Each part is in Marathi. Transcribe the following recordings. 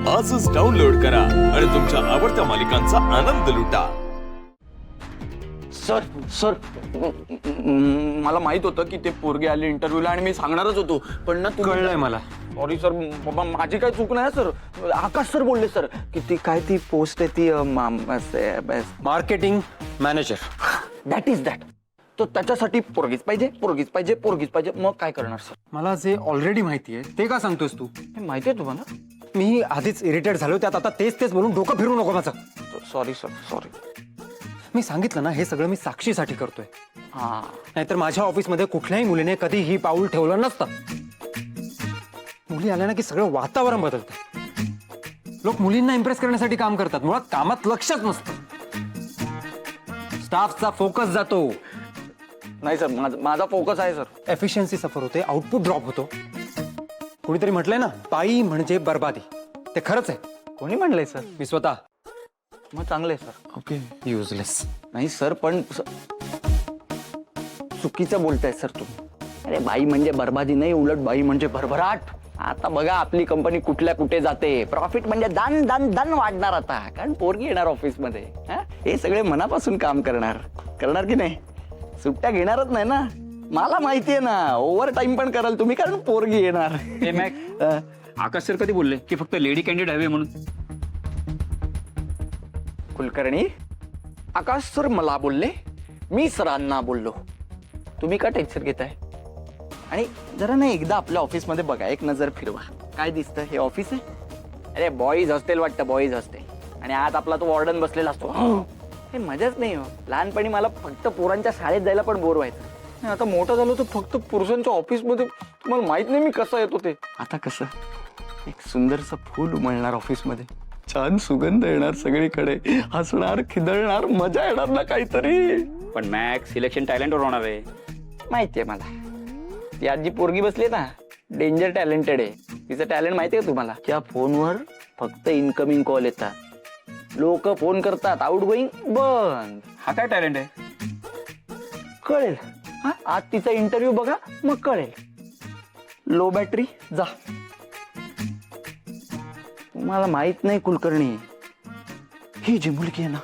आजच डाउनलोड करा आणि तुमच्या आवडत्या मालिकांचा आनंद लुटा। सर सर मला माहित होतं की ते पोरगे आले इंटरव्ह्यूला आणि मी सांगणारच होतो, पण ना कळलंय मला। सॉरी सर, बाबा माझी काही चूक नाही सर। आकाश सर बोलले सर की ती काय ती पोस्ट आहे ती marketing manager. That is that. तो त्याच्यासाठी पोरगीच पाहिजे पोरगीच पाहिजे पोरगीच पाहिजे। मग काय करणार सर? मला जे ऑलरेडी माहिती आहे ते का सांगतोस तू? हे माहिती आहे तुम्हाला? मी आधीच इरिटेट झालो, त्यात आता तेच तेच बोलून डोकं फिरू नको माझं। Sorry sir sorry. मी सांगितलं ना, हे सगळं मी साक्षीसाठी करतोय। हा, नाहीतर माझ्या ऑफिसमध्ये कुठल्याही मुलीने कधी ही पाऊल ठेवलं नसतं। मुली आल्या ना की सगळं वातावरण बदलतं। लोक मुलींना इम्प्रेस करण्यासाठी काम करतात, मुळात कामात लक्षच नसतं। स्टाफचा फोकस जातो। नाही सर, माझा फोकस आहे सर। एफिशियन्सी सफर होते, आउटपुट ड्रॉप होतो। कोणीतरी म्हटलंय ना, पायी म्हणजे बर्बादी। ते खरंच आहे। कोणी म्हणलंय सर? मी स्वतः। मग चांगलं आहे सर। Okay, useless. नाही सर, पण चुकीचं बोलताय सर तुम्ही। अरे बाई म्हणजे बर्बादी नाही, उलट बाई म्हणजे भरभराट। आता बघा आपली कंपनी कुठल्या कुठे जाते। प्रॉफिट म्हणजे दन दन दन वाढणार आता, कारण पोरगी येणार ऑफिसमध्ये। हे सगळे मनापासून काम करणार की नाही? सुट्ट्या घेणारच नाही ना, मला माहितीये ना। ओव्हर टाइम पण कराल तुम्ही, कारण पोरगी येणार। आकाश सर कधी बोलले की फक्त लेडी कॅन्डिडेट हवे म्हणून? कुलकर्णी, आकाश सर मला बोलले, मी सरांना बोललो। तुम्ही का टेन्शन घेताय? आणि जरा ना एकदा आपल्या ऑफिसमध्ये बघा, एक नजर फिरवा। काय दिसतं? हे ऑफिस आहे? अरे बॉईज हॉस्टेल वाटतं, बॉईज हॉस्टेल। आणि आज आपला तो वॉर्डन बसलेला असतो। हे मजाच नाही हो। लहानपणी मला फक्त पोरांच्या शाळेत जायला पण बोर व्हायचं। आता मोठं झालो तर फक्त पुरुषांच्या ऑफिसमध्ये, तुम्हाला माहित नाही मी कसं येतो ते। आता कसं एक सुंदरसं फूल उमलणार ऑफिसमध्ये, छान सुगंध येणार सगळीकडे, हसणार खिदळणार, मजा येणार ना काहीतरी। पण मॅक्स सिलेक्शन टॅलेंटवर होणार आहे। माहितीये मला, ती आजी पोरगी बसली ना, डेंजर टॅलेंटेड आहे। तिचं टॅलेंट माहितीये का तुम्हाला? त्या फोनवर फक्त इनकमिंग कॉल येतात, लोक फोन करतात, आउट गोईंग बंद। हा काय टॅलेंट आहे? कळेल आज तिचा इंटरव्ह्यू बघा, मग कळेल। लो बॅटरी जा। तुम्हाला माहित नाही कुलकर्णी, ही जी मुलगी आहे ना,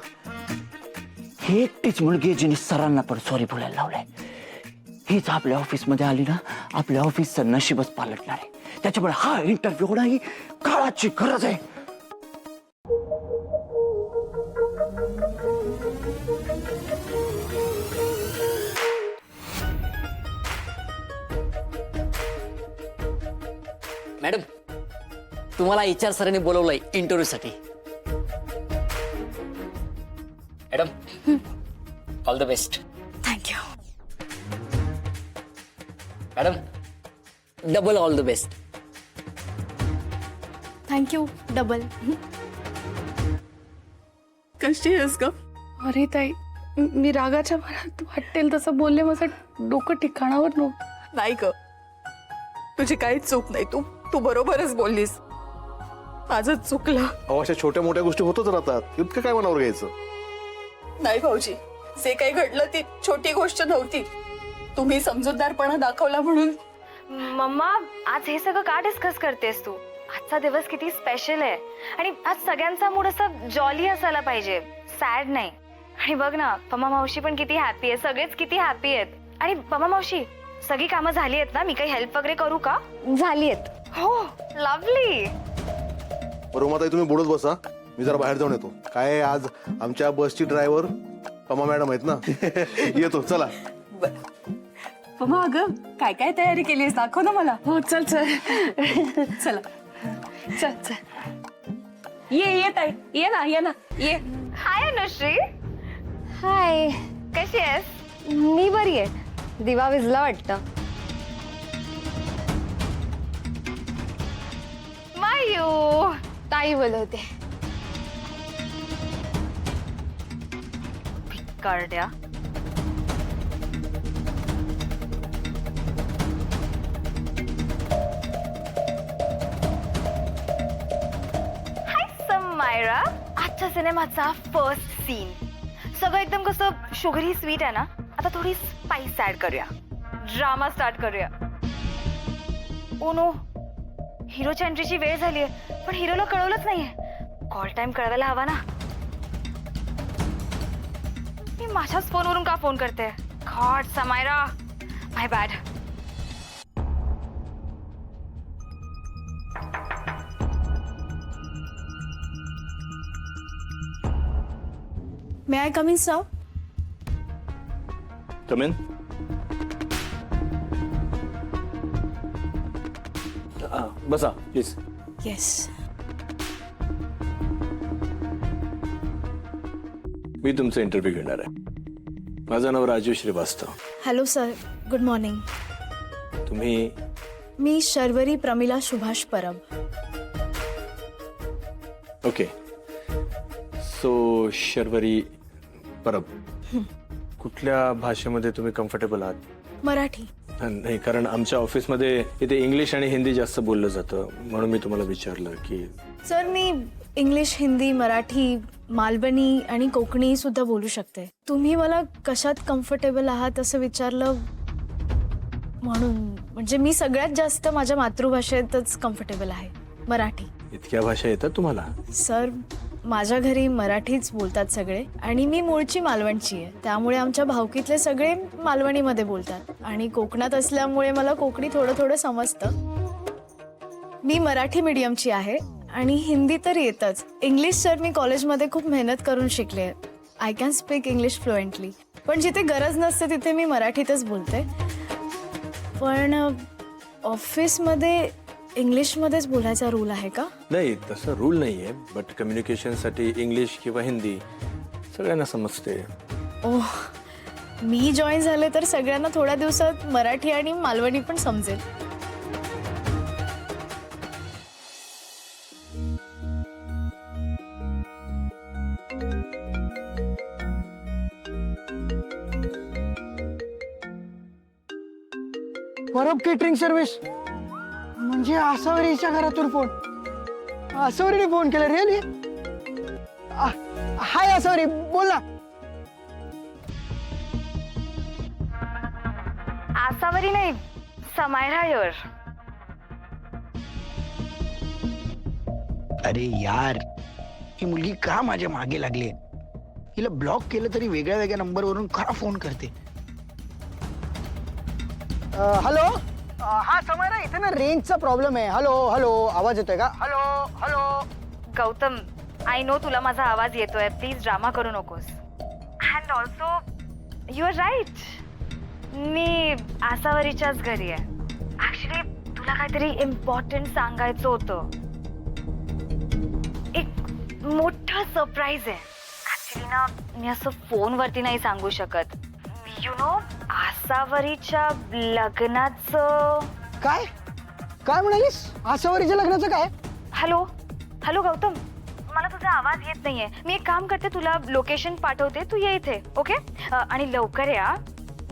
ही एकटीच मुलगी आहे जिने सरांना पण सॉरी बोलायला लावलंय। हीच आपल्या ऑफिसमध्ये आली ना, आपल्या ऑफिसचं नशीबच पालटणार आहे। त्याच्यामुळे हा इंटरव्ह्यू होणं ही काळाची गरज आहे। मॅडम, तुम्हाला HR सरांनी बोलवलंय इंटरव्ह्यू साठी। Madam, all the best. Thank you. Madam, double all the best. Thank you double. कशी आहेस ग? अरे ताई, मी रागाच्या भरात वाटेल तसं बोलले, माझं डोकं ठिकाणावर नव्हतं। नाही ग, तुझी काहीच चूक नाही। तू बरोबरच बोललीस, माझं चुकलं। अशा छोट्या मोठ्या गोष्टी होतच राहतात, इतकं काय मनावर घ्यायचं? नाही भाऊजी, जे काही घडलं ती छोटी गोष्ट नव्हती। तुम्ही समजूतदारपणा दाखवला म्हणून। मम्मा, आज हे सगळं का डिस्कस करतेस तू? आजचा दिवस किती स्पेशल आहे आणि आज सगळ्यांचा मूड असा जॉली असायला पाहिजे, सॅड नाही। आणि बघ ना, पमा मावशी पण किती हॅपी आहे, सगळेच किती हॅपी आहेत। आणि पमा मावशी, सगळी कामं झाली आहेत ना? मी काही हेल्प वगैरे करू का? झाली आहेत। हो, लवली। बरोबर, तुम्ही बोलत बसा, मी जरा बाहेर जाऊन येतो। काय आज आमच्या बसची ड्रायव्हर पमा मॅडम आहेत ना? येतो, चला। मग अगं काय काय तयारी केलीस, दाखव ना मला। हो चल चल चला चल चल। ये ताई, ये ना ये। हाय अनुश्री, हाय, कशी आहेस? मी बरी आहे। दिवा विजला वाटतं। मायू, ताई बोलवते। करड्या। हाय समायरा, आजच्या सिनेमाचा फर्स्ट सीन सगळं एकदम कसं शुगरी स्वीट आहे ना। आता थोडी स्पाइस ऍड करूया, ड्रामा स्टार्ट करूया। ओ नो, हिरोच्या एंट्रीची वेळ झालीये, पण हिरोला कळवलंच नाहीये. कॉल टाइम कळवायला हवा ना. मी माझ्याच फोनवरून का फोन करते? God Samaira, my bad. May I come in sir? Come in. बसा प्लीज. येस. मी तुमचा इंटरव्ह्यू घेणार आहे. माझं नाव Raju Shrivastava. Hello sir, good morning. तुम्ही? मी शर्वरी प्रमिला सुभाष परब. ओके. सो शर्वरी परब, कुठल्या भाषेमध्ये तुम्ही कम्फर्टेबल आहात? मराठी. नाही, कारण आमच्या ऑफिसमध्ये इथे इंग्लिश आणि हिंदी जास्त बोललं जातं, म्हणून मी तुम्हाला विचारलं की. सर मी इंग्लिश, हिंदी, मराठी, मालवणी आणि कोकणी सुद्धा बोलू शकते. तुम्ही मला कशात कम्फर्टेबल आहात असं विचारलं म्हणून. म्हणजे मी सगळ्यात जास्त माझ्या मातृभाषेतच कम्फर्टेबल आहे, मराठी. इतक्या भाषा येतात तुम्हाला? सर माझ्या घरी मराठीच बोलतात सगळे आणि मी मूळची मालवणची आहे, त्यामुळे आमच्या भावकीतले सगळे मालवणीमध्ये बोलतात आणि कोकणात असल्यामुळे मला कोकणी थोडं थोडं समजतं. मी मराठी मीडियमची आहे आणि हिंदी तर येतच. इंग्लिश सर मी कॉलेजमध्ये खूप मेहनत करून शिकले. I can speak English fluently, पण जिथे गरज नसते तिथे मी मराठीतच बोलते. पण ऑफिसमध्ये इंग्लिशमध्येच बोलायचा रूल आहे का? नाही, तसं रूल नाही आहे, बट कम्युनिकेशनसाठी इंग्लिश किंवा हिंदी सगळ्यांना समजते. ओह, मी जॉईन झाले तर सगळ्यांना थोड्या दिवसात मराठी आणि मालवणी पण समजेल. परब केटरिंग सर्व्हिस म्हणजे आसावरीच्या घरातून फोन. आसावरीने फोन केला? रिअली? हाय आसावरी, बोल ना. आसावरी नाही, समायरा हिअर. अरे यार, ही मुलगी का माझ्या मागे लागली? हिला ब्लॉक केलं तरी वेगळ्या वेगळ्या नंबरवरून का फोन करते? हॅलो. हा समायरा, इथे ना रेंजचा प्रॉब्लेम आहे. हॅलो हॅलो, आवाज येतोय का? Hello hello. Gautam, I know तुला माझा आवाज येतोय. प्लीज ड्रामा करू नकोस. And also you are right, मी आसावरीच्याच घरी आहे. ऍक्च्युली तुला काहीतरी इम्पॉर्टंट सांगायचं होतं. एक मोठं सरप्राईज आहे. ऍक्च्युली ना मी असं फोनवरती नाही सांगू शकत. यु नो, आसावरीच्या लग्नाचं. काय काय म्हणालीस? आसावरीच्या लग्नाचं काय? हॅलो हॅलो गौतम, मला तुझा आवाज येत नाहीये. मी एक काम करते, तुला लोकेशन पाठवते, तू ये इथे. ओके? आणि लवकर या.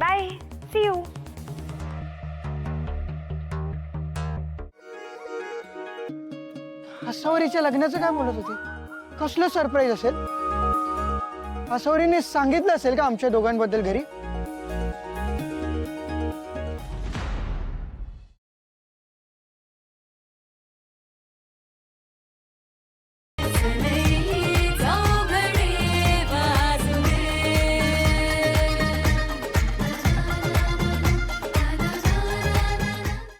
Bye, C you. आसावरीच्या लग्नाचं काय बोलत होते? कसलं सरप्राईज असेल? आसावरीने सांगितलं असेल का आमच्या दोघांबद्दल घरी?